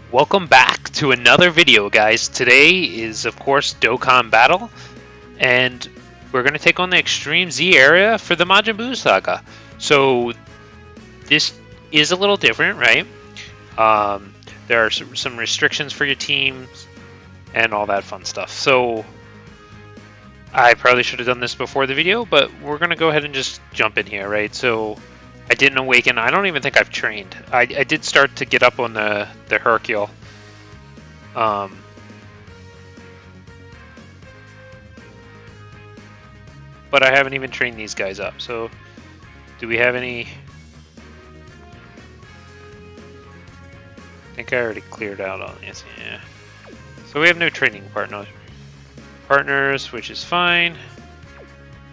Welcome back to another video, guys. Today is, of course, Dokkan Battle, and we're going to take on the Extreme Z area for the Majin Buu Saga. So, this is a little different, right? There are some restrictions for your teams and all that fun stuff. So, I probably should have done this before the video, but we're going to go ahead and just jump in here, right? So, I didn't awaken. I don't even think I've trained. I did start to get up on the Hercule. But I haven't even trained these guys up. So, do we have any? I think I already cleared out on this. Yeah. So we have no training partners, which is fine.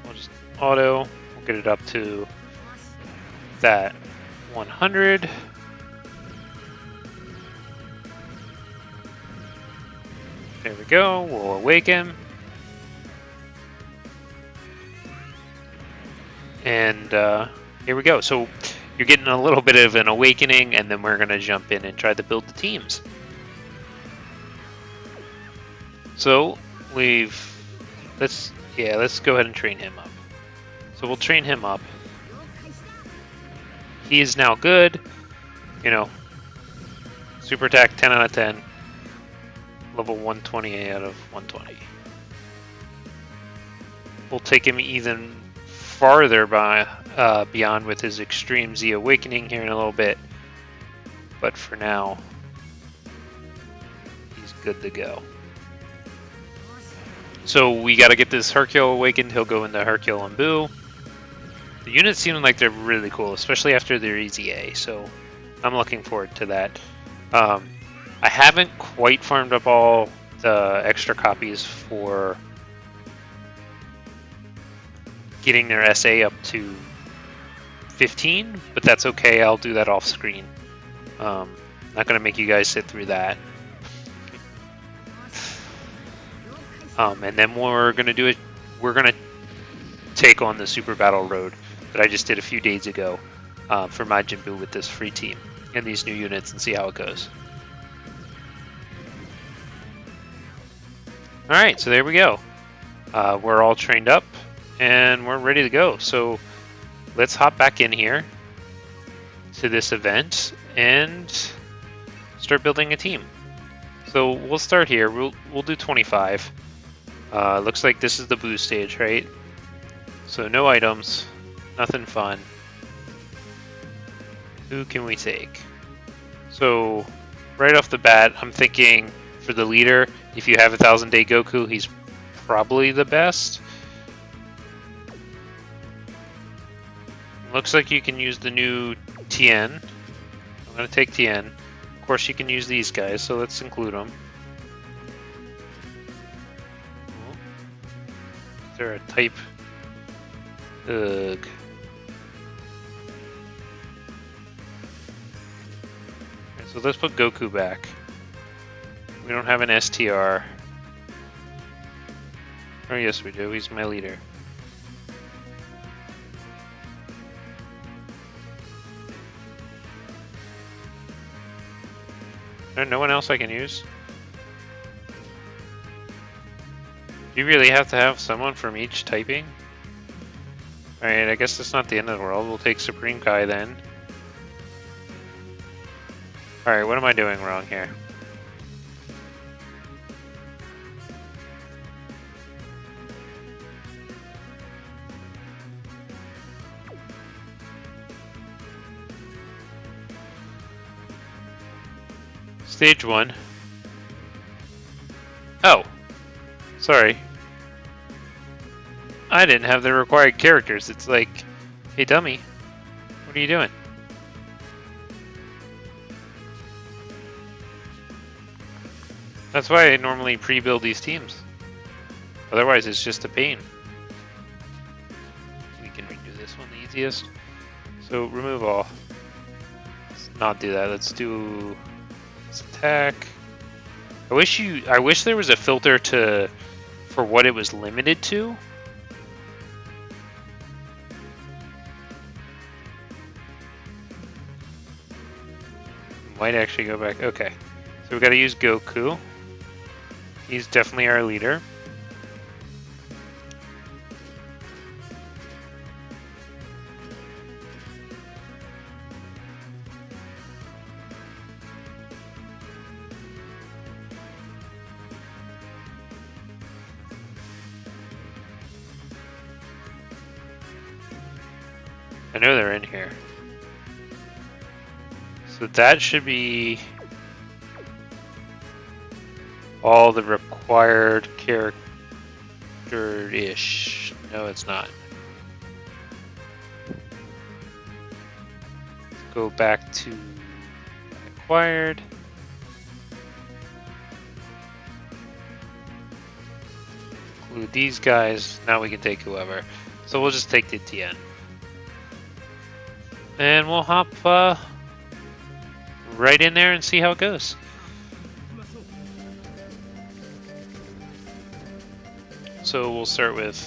We'll just auto. We'll get it up to that 100. There we go. We'll awaken. And here we go. So you're getting a little bit of an awakening, and then we're going to jump in and try to build the teams. So let's go ahead and train him up. So we'll train him up. He is now good. You know, super attack 10 out of 10. Level 128 out of 120. We'll take him even farther beyond with his Extreme Z Awakening here in a little bit. But for now, he's good to go. So we got to get this Hercule awakened. He'll go into Hercule and Buu. The units seem like they're really cool, especially after their EZA. So I'm looking forward to that. I haven't quite farmed up all the extra copies for getting their SA up to 15, but that's okay. I'll do that off screen. Not going to make you guys sit through that. And then we're going to do it. We're going to take on the Super Battle Road that I just did a few days ago for Majin Buu with this free team and these new units, and see how it goes. All right, so there we go. We're all trained up and we're ready to go. So let's hop back in here to this event and start building a team. So we'll start here. We'll do 25. Looks like this is the Buu stage, right? So no items, nothing fun. Who can we take? So right off the bat, I'm thinking for the leader, if you have 1,000-day Goku, he's probably the best. Looks like you can use the new Tien. I'm going to take Tien. Of course, you can use these guys, so let's include them. Is there a type? Ugh. Okay, so let's put Goku back. We don't have an STR. Oh yes we do, he's my leader. There's no one else I can use? Do you really have to have someone from each typing? Alright, I guess that's not the end of the world. We'll take Supreme Kai then. Alright, what am I doing wrong here? Stage 1. Oh, sorry. I didn't have the required characters. It's like, hey dummy, what are you doing? That's why I normally pre-build these teams. Otherwise it's just a pain. We can redo this one the easiest. So remove all. Let's not do that. Let's do attack. I wish there was a filter for what it was limited to. Might actually go back. Okay. So we got to use Goku. He's definitely our leader. I know they're in here. So that should be all the required character-ish. No, it's not. Let's go back to acquired. Include these guys. Now we can take whoever. So we'll just take the Tien. And we'll hop right in there and see how it goes. So we'll start with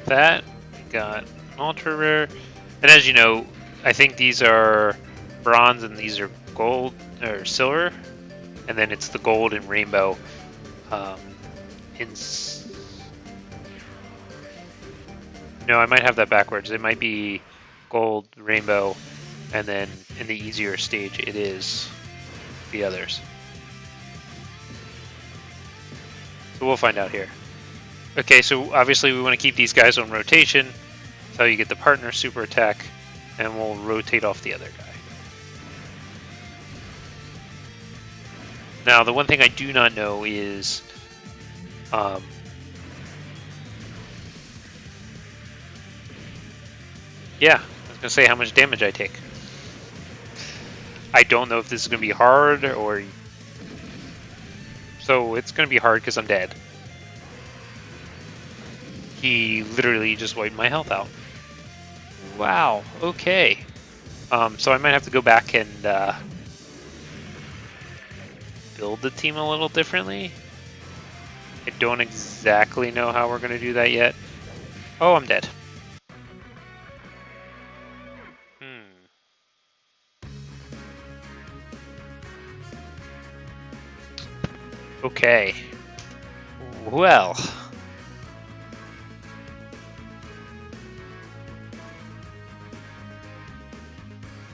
that. We got an ultra rare. And as you know, I think these are bronze and these are gold or silver. And then it's the gold and rainbow. No, I might have that backwards. It might be gold, rainbow, and then in the easier stage it is the others. So we'll find out here. Okay, so obviously we want to keep these guys on rotation. That's how you get the partner super attack, and we'll rotate off the other guy. Now, the one thing I do not know is yeah, I was gonna say how much damage I take. I don't know if this is gonna be hard or... So it's gonna be hard because I'm dead. He literally just wiped my health out. Wow, okay. So I might have to go back and build the team a little differently. I don't exactly know how we're gonna do that yet. Oh, I'm dead. Okay. Well.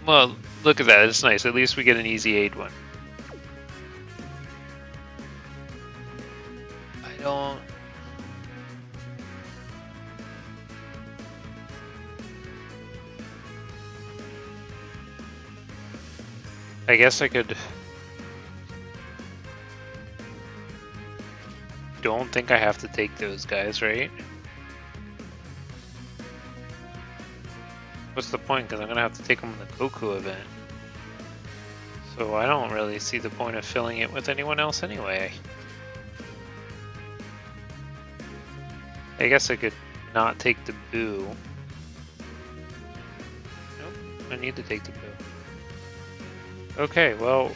Well, look at that. It's nice. At least we get an easy aid one. I don't... I guess I could... Don't think I have to take those guys, right? What's the point? Because I'm going to have to take them in the Goku event. So I don't really see the point of filling it with anyone else anyway. I guess I could not take the Buu. Nope, I need to take the Buu. Okay, well...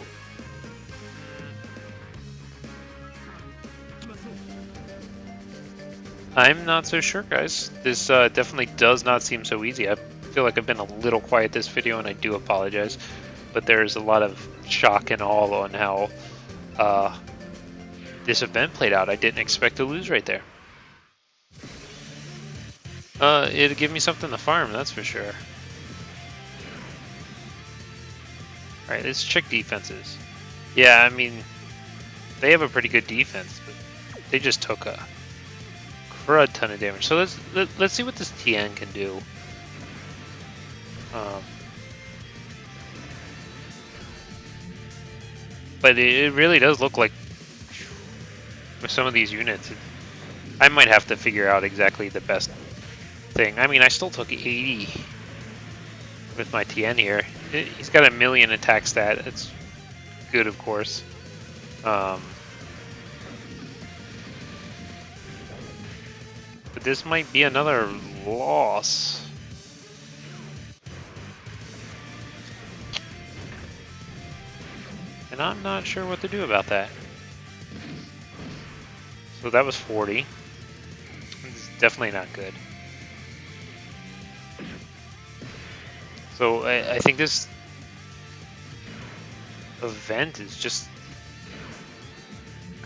I'm not so sure, guys. This definitely does not seem so easy. I feel like I've been a little quiet this video, and I do apologize. But there's a lot of shock and awe on how this event played out. I didn't expect to lose right there. It'd give me something to farm, that's for sure. Alright, let's check defenses. Yeah, I mean, they have a pretty good defense, but they just took a crud ton of damage. So let's see what this Tien can do. But it really does look like with some of these units, I might have to figure out exactly the best thing. I mean, I still took 80 with my Tien here. He's got 1,000,000 attack stat. It's good, of course. But this might be another loss. And I'm not sure what to do about that. So that was 40. It's definitely not good. So I think this event is just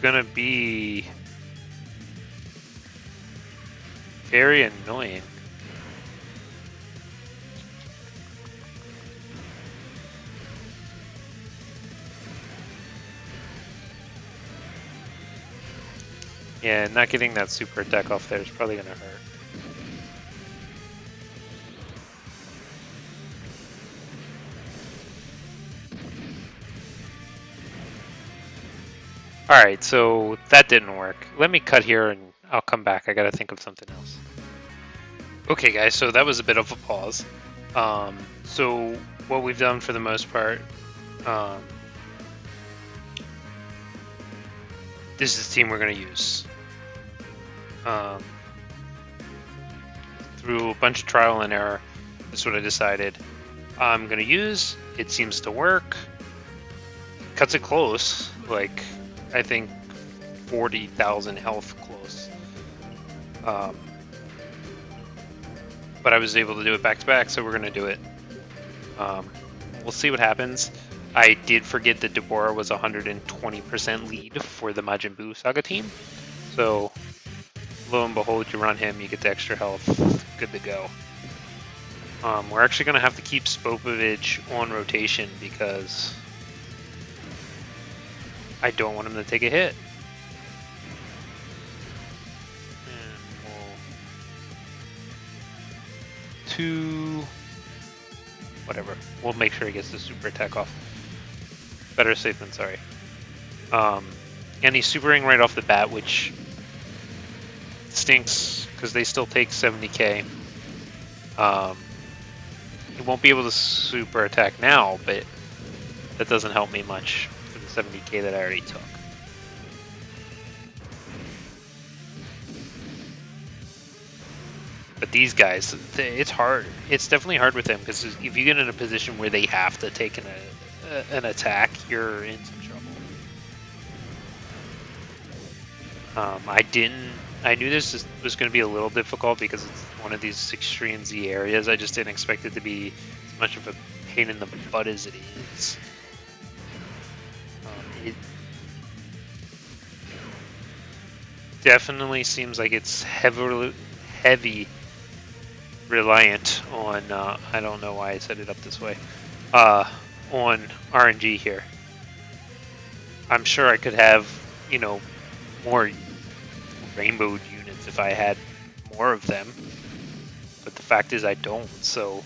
gonna be very annoying. Yeah, not getting that super attack off there is probably gonna hurt. Alright, so that didn't work. Let me cut here and I'll come back. I gotta think of something else. Okay guys, so that was a bit of a pause. So what we've done for the most part, this is the team we're gonna use. Through a bunch of trial and error, that's what I decided I'm gonna use. It seems to work. Cuts it close, like I think 40,000 health close. But I was able to do it back to back, so we're gonna do it. We'll see what happens. I did forget that Deborah was 120% lead for the Majin Buu Saga team, so lo and behold, you run him, you get the extra health, good to go. We're actually gonna have to keep Spopovich on rotation because I don't want him to take a hit. Whatever. We'll make sure he gets the super attack off. Better safe than sorry. And he's supering right off the bat, which stinks because they still take 70k. He won't be able to super attack now, but that doesn't help me much for the 70k that I already took. But these guys, it's hard. It's definitely hard with them because if you get in a position where they have to take an attack, you're in some trouble. I knew this was going to be a little difficult because it's one of these extreme Z areas. I just didn't expect it to be as much of a pain in the butt as it is. It definitely seems like it's heavy reliant on, I don't know why I set it up this way, on RNG here. I'm sure I could have, you know, more rainbow units if I had more of them, but the fact is I don't, so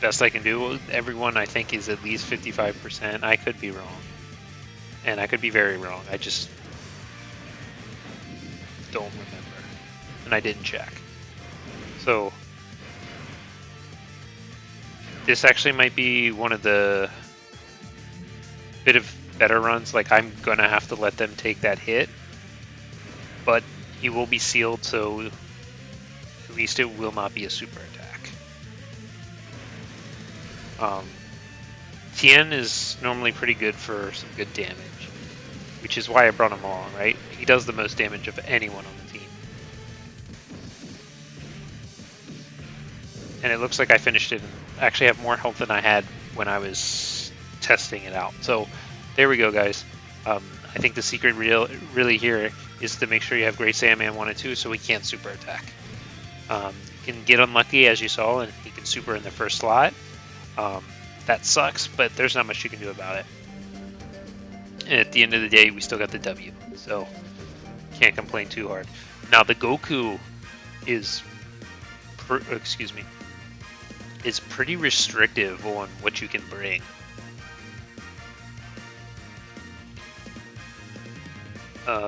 best I can do. Everyone I think is at least 55%. I could be wrong, and I could be very wrong. I just don't remember, and I didn't check. So this actually might be one of the bit of better runs. Like, I'm gonna have to let them take that hit, but he will be sealed, so at least it will not be a super attack. Tien is normally pretty good for some good damage, which is why I brought him along, right? He does the most damage of anyone on the team. And it looks like I finished it and actually have more health than I had when I was testing it out. So there we go, guys. I think the secret really here is to make sure you have Great Saiyaman 1 and 2 so he can't super attack. You can get unlucky, as you saw, and he can super in the first slot. That sucks, but there's not much you can do about it. And at the end of the day, we still got the W, so can't complain too hard. Now the Goku is, is pretty restrictive on what you can bring.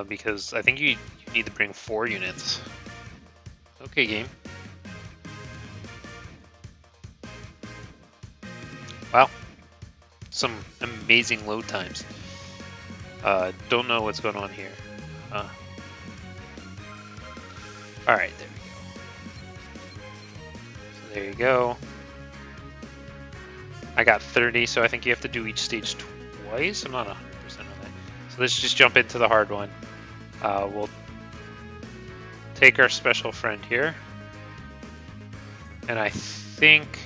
Because I think you need to bring 4 units. Okay, game. Wow, some amazing load times. Don't know what's going on here. Alright, there we go. So there you go. I got 30, so I think you have to do each stage twice. I'm not 100% on that. So let's just jump into the hard one. We'll take our special friend here. And I think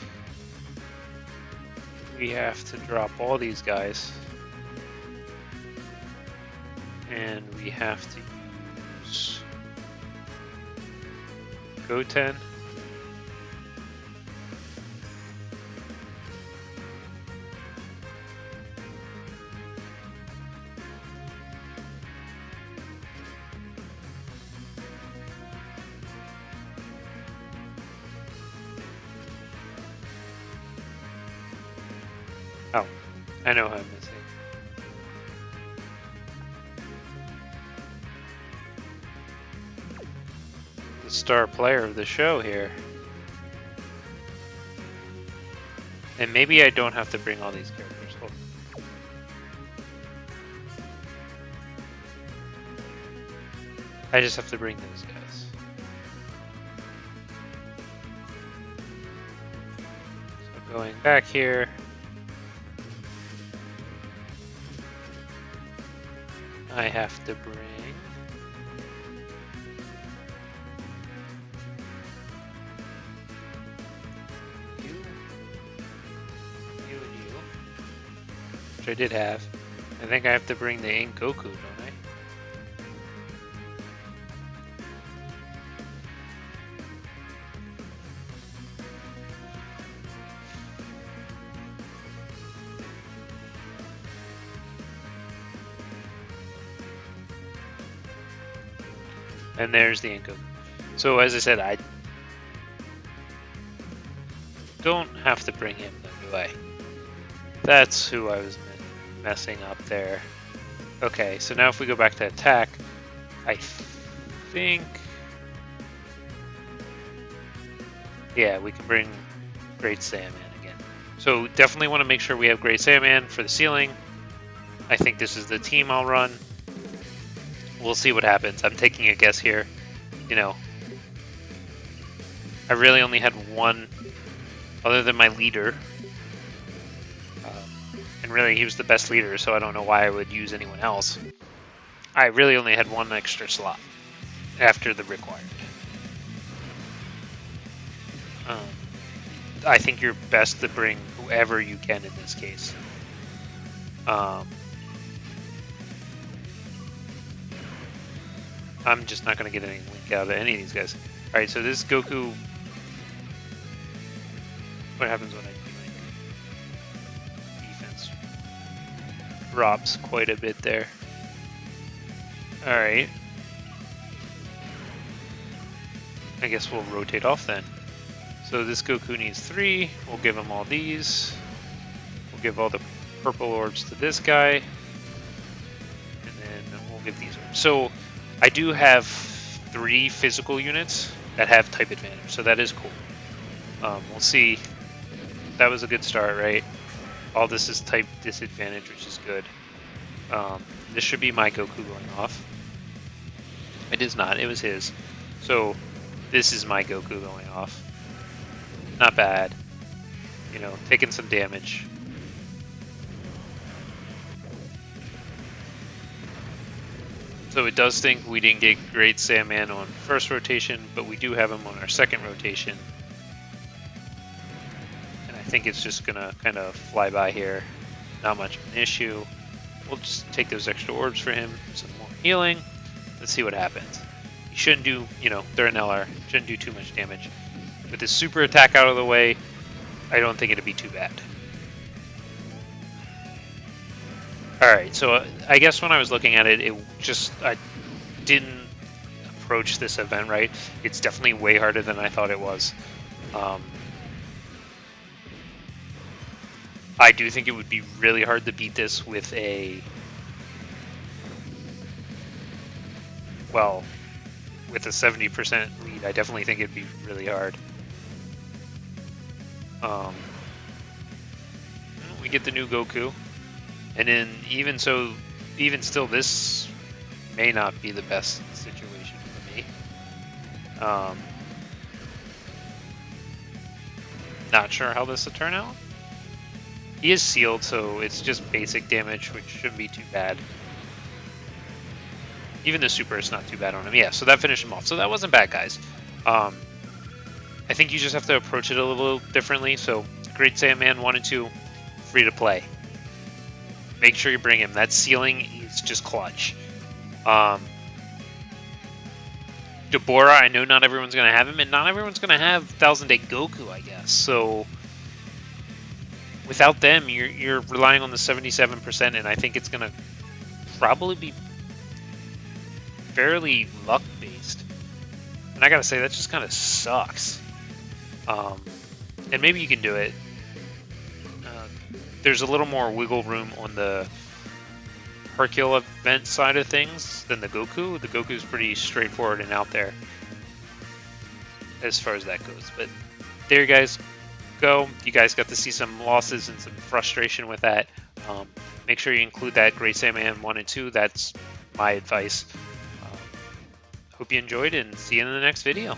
we have to drop all these guys. And we have to use Goten. Oh, I know who I'm missing. The star player of the show here. And maybe I don't have to bring all these characters. Hold on. I just have to bring those guys. So going back here. I have to bring you, and you, which I did have. I think I have to bring the Ink Goku, don't I? And there's the Ink Goku. So as I said, I don't have to bring him, though, do I? That's who I was messing up there. Okay, so now if we go back to attack, I think... yeah, we can bring Great Saiyaman again. So definitely want to make sure we have Great Saiyaman for the ceiling. I think this is the team I'll run. We'll see what happens. I'm taking a guess here. You know, I really only had one other than my leader. And really, he was the best leader, so I don't know why I would use anyone else. I really only had one extra slot after the required. I think you're best to bring whoever you can in this case. I'm just not going to get any link out of any of these guys. Alright, so this Goku... what happens when I do defense? Drops quite a bit there. Alright. I guess we'll rotate off then. So this Goku needs 3. We'll give him all these. We'll give all the purple orbs to this guy. And then we'll give these orbs. So I do have 3 physical units that have type advantage, so that is cool. We'll see. That was a good start, right? All this is type disadvantage, which is good. This should be my Goku going off. It is not, it was his. So this is my Goku going off. Not bad. You know, taking some damage. So it does think we didn't get Great Saiyaman on first rotation, but we do have him on our second rotation. And I think it's just gonna kind of fly by here. Not much of an issue. We'll just take those extra orbs for him, some more healing. Let's see what happens. He shouldn't do, you know, they're an LR, shouldn't do too much damage. With his super attack out of the way, I don't think it'd be too bad. Alright, so I guess when I was looking at it, I didn't approach this event right. It's definitely way harder than I thought it was. I do think it would be really hard to beat this with a... well, with a 70% lead. I definitely think it'd be really hard. We get the new Goku. And then even still, this may not be the best situation for me. Not sure how this will turn out. He is sealed, so it's just basic damage, which shouldn't be too bad. Even the super is not too bad on him. Yeah, so that finished him off. So that wasn't bad, guys. I think you just have to approach it a little differently. So Great Saiyaman 1 and 2, free to play. Make sure you bring him. That ceiling is just clutch. Deborah, I know not everyone's going to have him, and not everyone's going to have Thousand Day Goku, I guess. So without them, you're relying on the 77%, and I think it's going to probably be fairly luck-based. And I got to say, that just kind of sucks. And maybe you can do it. There's a little more wiggle room on the Hercule event side of things than the Goku. The Goku's pretty straightforward and out there as far as that goes. But there you guys go. You guys got to see some losses and some frustration with that. Make sure you include that Great Saiyaman 1 and 2. That's my advice. Hope you enjoyed, and see you in the next video.